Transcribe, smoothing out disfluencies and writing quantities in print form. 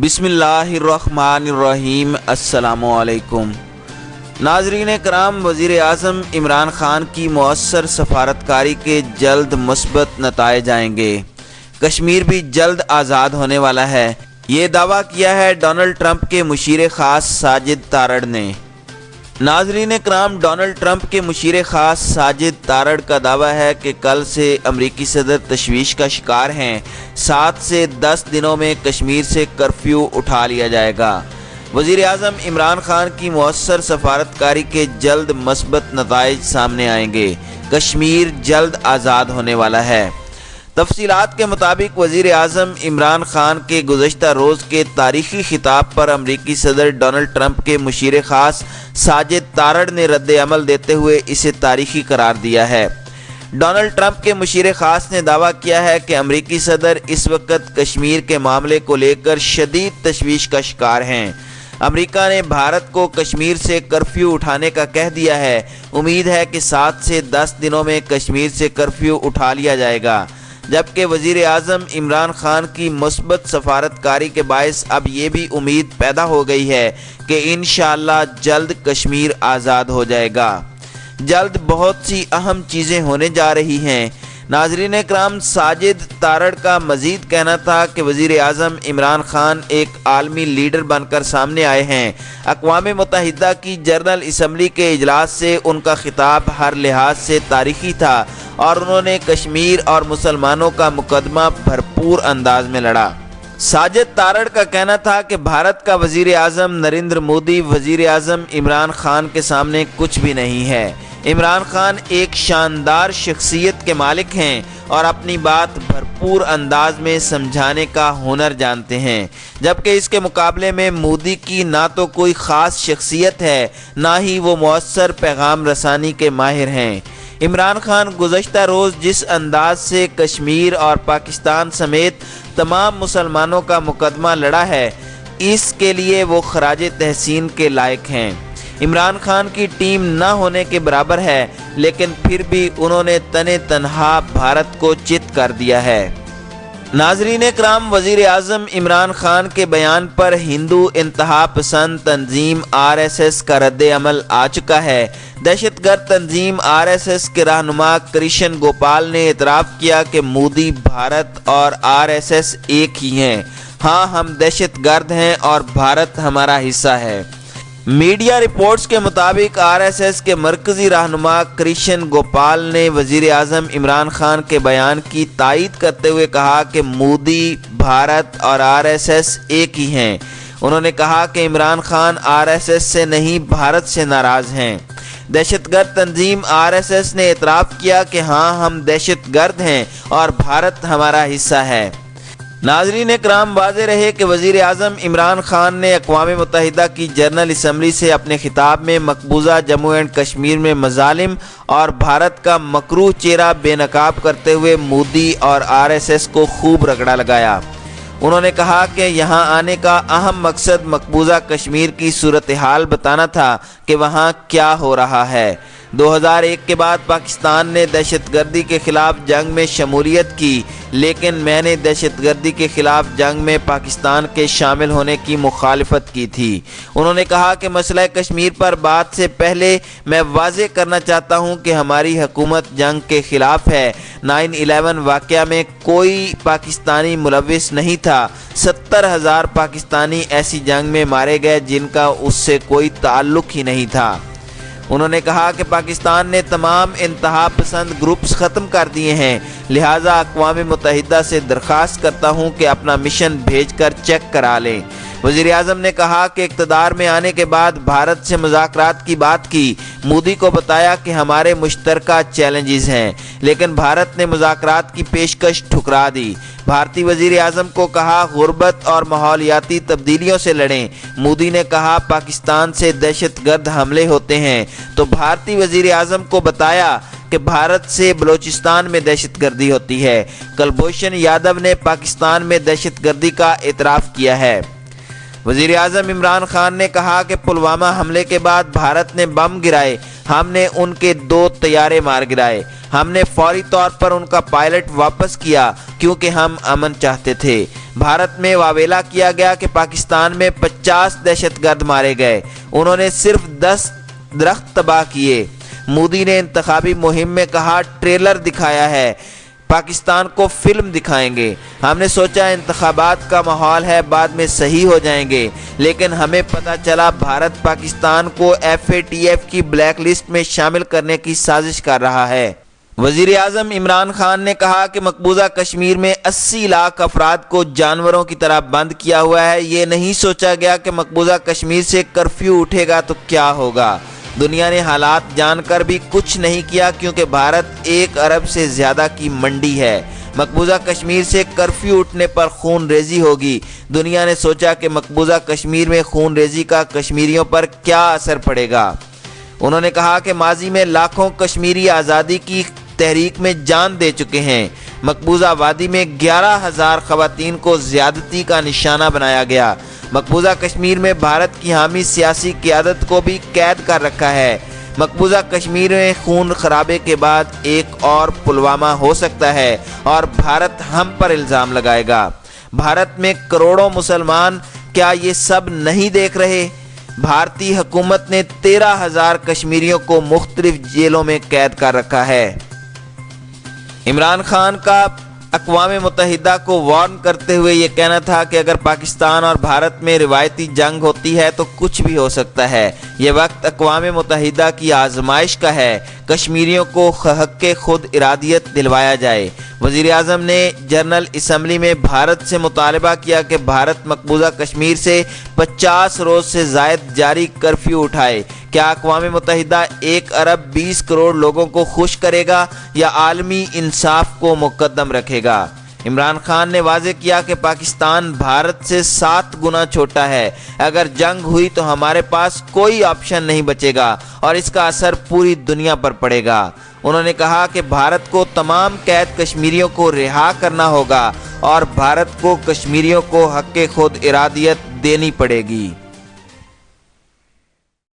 بسم اللہ الرحمن الرحیم۔ السلام علیکم ناظرین کرام، وزیر اعظم عمران خان کی مؤثر سفارتکاری کے جلد مثبت نتائج آئیں گے۔ کشمیر بھی جلد آزاد ہونے والا ہے، یہ دعویٰ کیا ہے ڈونلڈ ٹرمپ کے مشیر خاص ساجد تارڑ نے۔ ناظرین کرام، ڈونلڈ ٹرمپ کے مشیر خاص ساجد تارڑ کا دعویٰ ہے کہ کل سے امریکی صدر تشویش کا شکار ہیں، 7 سے 10 دنوں میں کشمیر سے کرفیو اٹھا لیا جائے گا۔ وزیر اعظم عمران خان کی مؤثر سفارتکاری کے جلد مثبت نتائج سامنے آئیں گے، کشمیر جلد آزاد ہونے والا ہے۔ تفصیلات کے مطابق وزیر اعظم عمران خان کے گزشتہ روز کے تاریخی خطاب پر امریکی صدر ڈونلڈ ٹرمپ کے مشیر خاص ساجد تارڑ نے رد عمل دیتے ہوئے اسے تاریخی قرار دیا ہے۔ ڈونلڈ ٹرمپ کے مشیر خاص نے دعویٰ کیا ہے کہ امریکی صدر اس وقت کشمیر کے معاملے کو لے کر شدید تشویش کا شکار ہیں۔ امریکہ نے بھارت کو کشمیر سے کرفیو اٹھانے کا کہہ دیا ہے۔ امید ہے کہ 7 سے 10 دنوں میں کشمیر سے کرفیو اٹھا لیا جائے گا، جبکہ وزیر اعظم عمران خان کی مثبت سفارتکاری کے باعث اب یہ بھی امید پیدا ہو گئی ہے کہ انشاءاللہ جلد کشمیر آزاد ہو جائے گا۔ جلد بہت سی اہم چیزیں ہونے جا رہی ہیں۔ ناظرین کرام، ساجد تارڑ کا مزید کہنا تھا کہ وزیر اعظم عمران خان ایک عالمی لیڈر بن کر سامنے آئے ہیں۔ اقوام متحدہ کی جنرل اسمبلی کے اجلاس سے ان کا خطاب ہر لحاظ سے تاریخی تھا اور انہوں نے کشمیر اور مسلمانوں کا مقدمہ بھرپور انداز میں لڑا۔ ساجد تارڑ کا کہنا تھا کہ بھارت کا وزیر اعظم نریندر مودی وزیر اعظم عمران خان کے سامنے کچھ بھی نہیں ہے۔ عمران خان ایک شاندار شخصیت کے مالک ہیں اور اپنی بات بھرپور انداز میں سمجھانے کا ہنر جانتے ہیں، جبکہ اس کے مقابلے میں مودی کی نہ تو کوئی خاص شخصیت ہے، نہ ہی وہ مؤثر پیغام رسانی کے ماہر ہیں۔ عمران خان گزشتہ روز جس انداز سے کشمیر اور پاکستان سمیت تمام مسلمانوں کا مقدمہ لڑا ہے، اس کے لیے وہ خراج تحسین کے لائق ہیں۔ عمران خان کی ٹیم نہ ہونے کے برابر ہے، لیکن پھر بھی انہوں نے تنے تنہا بھارت کو چت کر دیا ہے۔ ناظرین کرام، وزیر اعظم عمران خان کے بیان پر ہندو انتہا پسند تنظیم RSS کا رد عمل آ چکا ہے۔ دہشت گرد تنظیم RSS کے رہنما کرشن گوپال نے اعتراف کیا کہ مودی، بھارت اور RSS ایک ہی ہیں۔ ہاں، ہم دہشت گرد ہیں اور بھارت ہمارا حصہ ہے۔ میڈیا رپورٹس کے مطابق RSS کے مرکزی رہنما کرشن گوپال نے وزیر اعظم عمران خان کے بیان کی تائید کرتے ہوئے کہا کہ مودی، بھارت اور RSS ایک ہی ہیں۔ انہوں نے کہا کہ عمران خان RSS سے نہیں، بھارت سے ناراض ہیں۔ دہشت گرد تنظیم RSS نے اعتراف کیا کہ ہاں، ہم دہشت گرد ہیں اور بھارت ہمارا حصہ ہے۔ ناظرین کرام، واضح رہے کہ وزیر اعظم عمران خان نے اقوام متحدہ کی جنرل اسمبلی سے اپنے خطاب میں مقبوضہ جموں اینڈ کشمیر میں مظالم اور بھارت کا مکروہ چہرہ بے نقاب کرتے ہوئے مودی اور RSS کو خوب رگڑا لگایا۔ انہوں نے کہا کہ یہاں آنے کا اہم مقصد مقبوضہ کشمیر کی صورتحال بتانا تھا کہ وہاں کیا ہو رہا ہے۔ 2001 کے بعد پاکستان نے دہشت گردی کے خلاف جنگ میں شمولیت کی، لیکن میں نے دہشت گردی کے خلاف جنگ میں پاکستان کے شامل ہونے کی مخالفت کی تھی۔ انہوں نے کہا کہ مسئلہ کشمیر پر بات سے پہلے میں واضح کرنا چاہتا ہوں کہ ہماری حکومت جنگ کے خلاف ہے۔ 9/11 واقعہ میں کوئی پاکستانی ملوث نہیں تھا۔ 70,000 پاکستانی ایسی جنگ میں مارے گئے جن کا اس سے کوئی تعلق ہی نہیں تھا۔ انہوں نے کہا کہ پاکستان نے تمام انتہا پسند گروپس ختم کر دیے ہیں، لہٰذا اقوام متحدہ سے درخواست کرتا ہوں کہ اپنا مشن بھیج کر چیک کرا لیں۔ وزیر اعظم نے کہا کہ اقتدار میں آنے کے بعد بھارت سے مذاکرات کی بات کی، مودی کو بتایا کہ ہمارے مشترکہ چیلنجز ہیں، لیکن بھارت نے مذاکرات کی پیشکش ٹھکرا دی۔ بھارتی وزیر اعظم کو کہا غربت اور ماحولیاتی تبدیلیوں سے لڑیں۔ مودی نے کہا پاکستان سے دہشت گرد حملے ہوتے ہیں، تو بھارتی وزیر اعظم کو بتایا کہ بھارت سے بلوچستان میں دہشت گردی ہوتی ہے۔ کلبھوشن یادو نے پاکستان میں دہشت گردی کا اعتراف کیا ہے۔ وزیر اعظم عمران خان نے کہا کہ پلوامہ حملے کے بعد بھارت نے بم گرائے، ہم نے ان کے 2 طیارے مار گرائے۔ ہم نے فوری طور پر ان کا پائلٹ واپس کیا کیونکہ ہم امن چاہتے تھے۔ بھارت میں واویلا کیا گیا کہ پاکستان میں 50 دہشت گرد مارے گئے، انہوں نے صرف 10 درخت تباہ کیے۔ مودی نے انتخابی مہم میں کہا ٹریلر دکھایا ہے، پاکستان کو فلم دکھائیں گے۔ ہم نے سوچا انتخابات کا ماحول ہے، بعد میں صحیح ہو جائیں گے، لیکن ہمیں پتہ چلا بھارت پاکستان کو FATF کی بلیک لسٹ میں شامل کرنے کی سازش کر رہا ہے۔ وزیر اعظم عمران خان نے کہا کہ مقبوضہ کشمیر میں 80 لاکھ افراد کو جانوروں کی طرح بند کیا ہوا ہے۔ یہ نہیں سوچا گیا کہ مقبوضہ کشمیر سے کرفیو اٹھے گا تو کیا ہوگا۔ دنیا نے حالات جان کر بھی کچھ نہیں کیا کیونکہ بھارت 1 ارب سے زیادہ کی منڈی ہے۔ مقبوضہ کشمیر سے کرفیو اٹھنے پر خون ریزی ہوگی۔ دنیا نے سوچا کہ مقبوضہ کشمیر میں خون ریزی کا کشمیریوں پر کیا اثر پڑے گا۔ انہوں نے کہا کہ ماضی میں لاکھوں کشمیری آزادی کی تحریک میں جان دے چکے ہیں۔ مقبوضہ وادی میں 11,000 خواتین کو زیادتی کا نشانہ بنایا گیا۔ مقبوضہ کشمیر میں بھارت کی حامی سیاسی قیادت کو بھی قید کر رکھا ہے۔ مقبوضہ کشمیر میں خون خرابے کے بعد ایک اور پلوامہ ہو سکتا ہے اور بھارت ہم پر الزام لگائے گا۔ بھارت میں کروڑوں مسلمان کیا یہ سب نہیں دیکھ رہے؟ بھارتی حکومت نے 13,000 کشمیریوں کو مختلف جیلوں میں قید کر رکھا ہے۔ عمران خان کا اقوام متحدہ کو وارن کرتے ہوئے یہ کہنا تھا کہ اگر پاکستان اور بھارت میں روایتی جنگ ہوتی ہے تو کچھ بھی ہو سکتا ہے۔ یہ وقت اقوام متحدہ کی آزمائش کا ہے، کشمیریوں کو حق خود ارادیت دلوایا جائے۔ وزیر اعظم نے جنرل اسمبلی میں بھارت سے مطالبہ کیا کہ بھارت مقبوضہ کشمیر سے 50 روز سے زائد جاری کرفیو اٹھائے۔ کیا اقوام متحدہ 1 ارب 20 کروڑ لوگوں کو خوش کرے گا یا عالمی انصاف کو مقدم رکھے گا؟ عمران خان نے واضح کیا کہ پاکستان بھارت سے 7 گنا چھوٹا ہے۔ اگر جنگ ہوئی تو ہمارے پاس کوئی آپشن نہیں بچے گا اور اس کا اثر پوری دنیا پر پڑے گا۔ انہوں نے کہا کہ بھارت کو تمام قید کشمیریوں کو رہا کرنا ہوگا اور بھارت کو کشمیریوں کو حق خود ارادیت دینی پڑے گی۔